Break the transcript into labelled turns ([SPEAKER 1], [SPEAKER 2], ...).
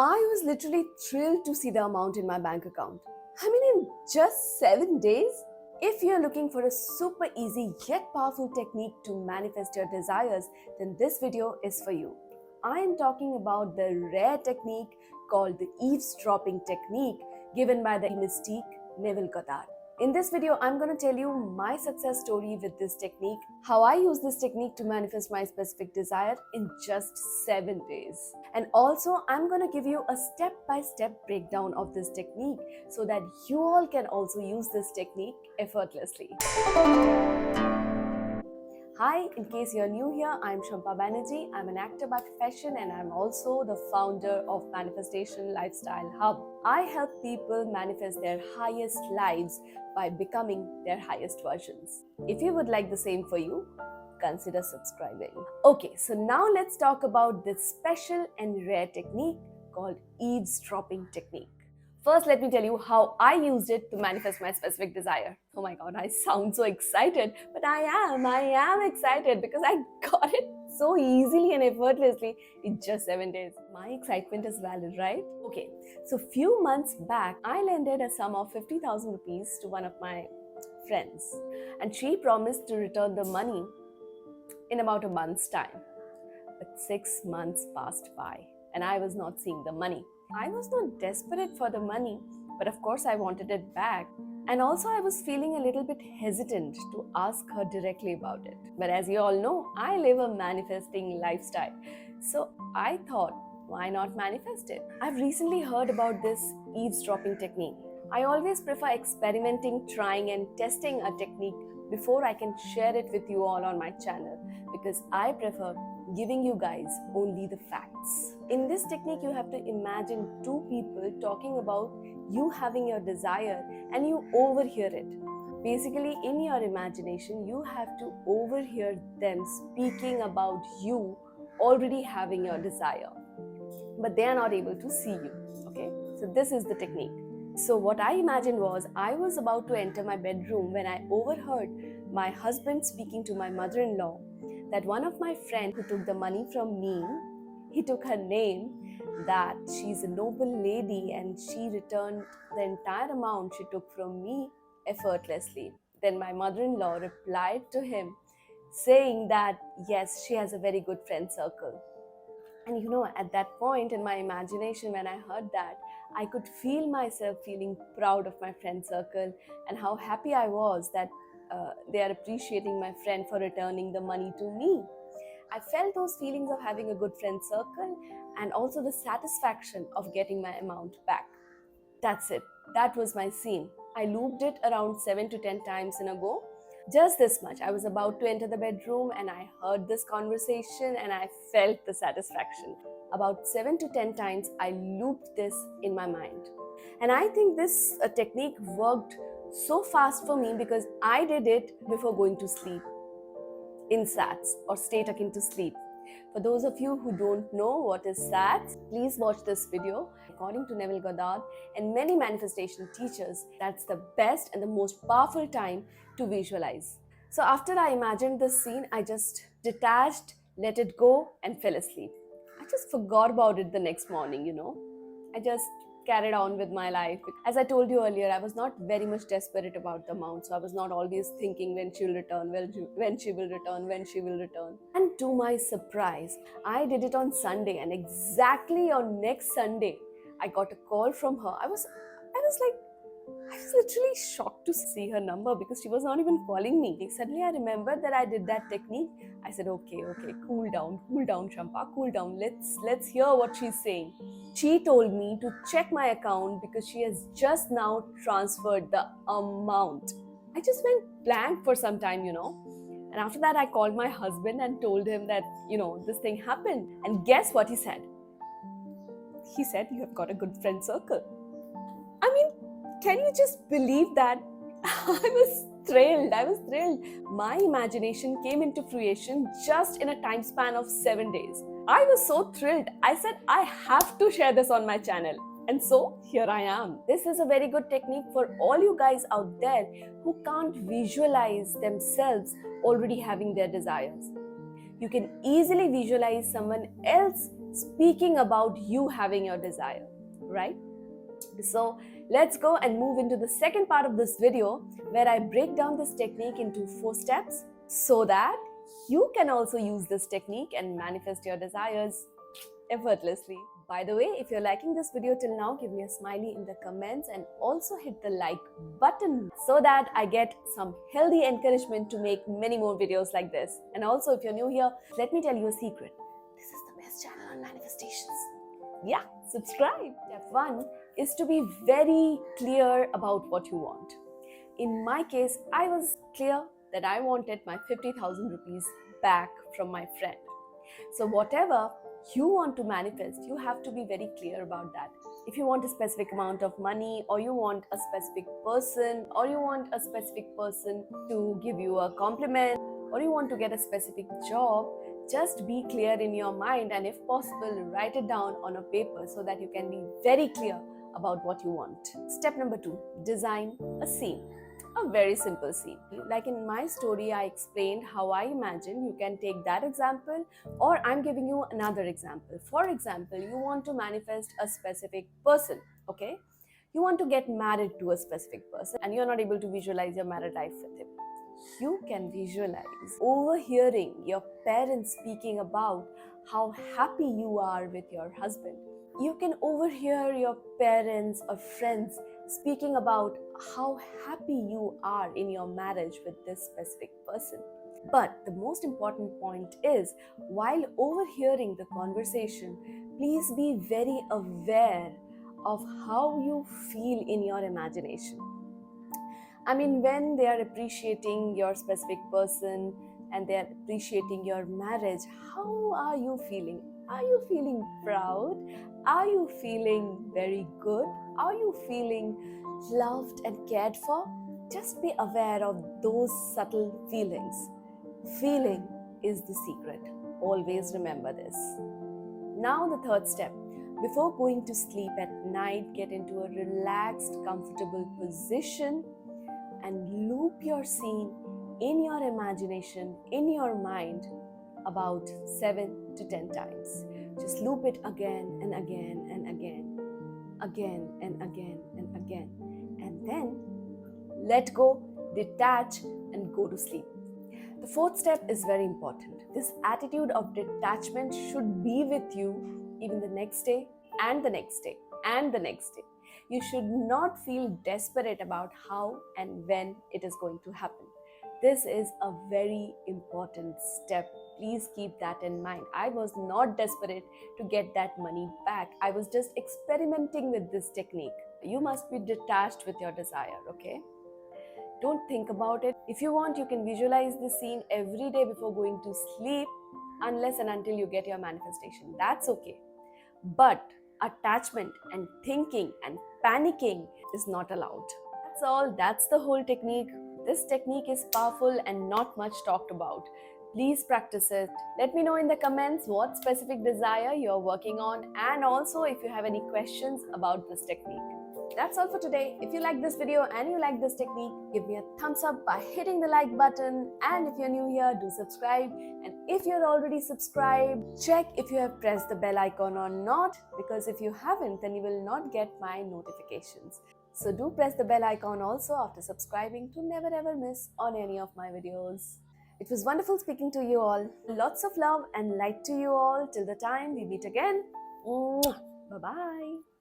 [SPEAKER 1] I was literally thrilled to see the amount in my bank account. I mean, in just 7 days? If you're looking for a super easy yet powerful technique to manifest your desires, then this video is for you. I am talking about the rare technique called the eavesdropping technique given by the mystique Neville Goddard. In this video, I'm going to tell you my success story with this technique, how I use this technique to manifest my specific desire in just 7 days. And also, I'm going to give you a step-by-step breakdown of this technique so that you all can also use this technique effortlessly. Hi, in case you're new here, I'm Shampa Banerjee. I'm an actor by profession and I'm also the founder of Manifestation Lifestyle Hub. I help people manifest their highest lives by becoming their highest versions. If you would like the same for you, consider subscribing. Okay, so now let's talk about this special and rare technique called eavesdropping technique. First, let me tell you how I used it to manifest my specific desire. Oh my god, I sound so excited, but I am excited because I got it so easily and effortlessly in just 7 days. My excitement is valid, right? Okay, so few months back, I lended a sum of 50,000 rupees to one of my friends and she promised to return the money in about a month's time. But 6 months passed by and I was not seeing the money. I was not desperate for the money, but of course I wanted it back. And also I was feeling a little bit hesitant to ask her directly about it. But as you all know, I live a manifesting lifestyle. So I thought, why not manifest it? I've recently heard about this eavesdropping technique. I always prefer experimenting, trying and testing a technique before I can share it with you all on my channel because I prefer giving you guys only the facts. In this technique, you have to imagine two people talking about you having your desire and you overhear it. Basically, in your imagination, you have to overhear them speaking about you already having your desire, but they are not able to see you. Okay, so this is the technique. So what I imagined was I was about to enter my bedroom when I overheard my husband speaking to my mother-in-law that one of my friends who took the money from me, he took her name, that she's a noble lady and she returned the entire amount she took from me effortlessly. Then my mother-in-law replied to him saying that yes, she has a very good friend circle. And you know, at that point in my imagination, when I heard that, I could feel myself feeling proud of my friend circle and how happy I was that they are appreciating my friend for returning the money to me. I felt those feelings of having a good friend circle and also the satisfaction of getting my amount back. That's it. That was my scene. I looped it around 7 to 10 times in a go. Just this much. I was about to enter the bedroom and I heard this conversation and I felt the satisfaction. About 7 to 10 times I looped this in my mind. And I think this technique worked so fast for me because I did it before going to sleep in SATS or state akin to sleep. For those of you who don't know what is SATS, please watch this video. According to Neville Goddard and many manifestation teachers, that's the best and the most powerful time to visualize. So after I imagined this scene, I just detached, let it go and fell asleep. I just forgot about it the next morning, you know. I just carried on with my life. As I told you earlier, I was not very much desperate about the amount, so I was not always thinking when she will return, when she will return. And to my surprise, I did it on Sunday, and exactly on next Sunday, I got a call from her. I was literally shocked to see her number because she was not even calling me. Suddenly I remembered that I did that technique. I said, okay, cool down, Shampa, cool down. Let's hear what she's saying. She told me to check my account because she has just now transferred the amount. I just went blank for some time, you know. And after that, I called my husband and told him that, you know, this thing happened. And guess what he said? He said, you have got a good friend circle. I mean, can you just believe that? I was thrilled. My imagination came into fruition just in a time span of 7 days. I was so thrilled. I said, I have to share this on my channel. And so here I am. This is a very good technique for all you guys out there who can't visualize themselves already having their desires. You can easily visualize someone else speaking about you having your desire, right? So let's go and move into the second part of this video where I break down this technique into 4 steps so that you can also use this technique and manifest your desires effortlessly. By the way, if you're liking this video till now, give me a smiley in the comments and also hit the like button so that I get some healthy encouragement to make many more videos like this. And also, if you're new here, let me tell you a secret. This is the best channel on manifestations. Yeah, subscribe. Step 1 is to be very clear about what you want. In my case, I was clear that I wanted my 50,000 rupees back from my friend. So whatever you want to manifest, you have to be very clear about that. If you want a specific amount of money, or you want a specific person, or you want a specific person to give you a compliment, or you want to get a specific job, just be clear in your mind, and if possible, write it down on a paper so that you can be very clear about what you want. Step number 2, design a scene. A very simple scene. Like in my story, I explained how I imagine. You can take that example, or I'm giving you another example. For example, you want to manifest a specific person, okay? You want to get married to a specific person and you're not able to visualize your married life with him. You can visualize overhearing your parents speaking about how happy you are with your husband. You can overhear your parents or friends speaking about how happy you are in your marriage with this specific person. But the most important point is, while overhearing the conversation, please be very aware of how you feel in your imagination. I mean, when they are appreciating your specific person and they are appreciating your marriage, how are you feeling? Are you feeling proud? Are you feeling very good? Are you feeling loved and cared for? Just be aware of those subtle feelings. Feeling is the secret. Always remember this. Now the third step. Before going to sleep at night, get into a relaxed, comfortable position and loop your scene in your imagination, in your mind, about 7 to 10 times. Just loop it again and again and again, again and again and again. And then let go, detach, and go to sleep. The fourth step is very important. This attitude of detachment should be with you even the next day and the next day and the next day. You should not feel desperate about how and when it is going to happen. This is a very important step. Please keep that in mind. I was not desperate to get that money back. I was just experimenting with this technique. You must be detached with your desire, okay? Don't think about it. If you want, you can visualize this scene every day before going to sleep, unless and until you get your manifestation. That's okay. But attachment and thinking and panicking is not allowed. That's all. That's the whole technique. This technique is powerful and not much talked about. Please practice it. Let me know in the comments what specific desire you're working on, and also if you have any questions about this technique. That's all for today. If you like this video and you like this technique, give me a thumbs up by hitting the like button. And if you're new here, do subscribe. And if you're already subscribed, check if you have pressed the bell icon or not, because if you haven't, then you will not get my notifications. So do press the bell icon also after subscribing to never ever miss on any of my videos. It was wonderful speaking to you all. Lots of love and light to you all till the time we meet again. Bye-bye.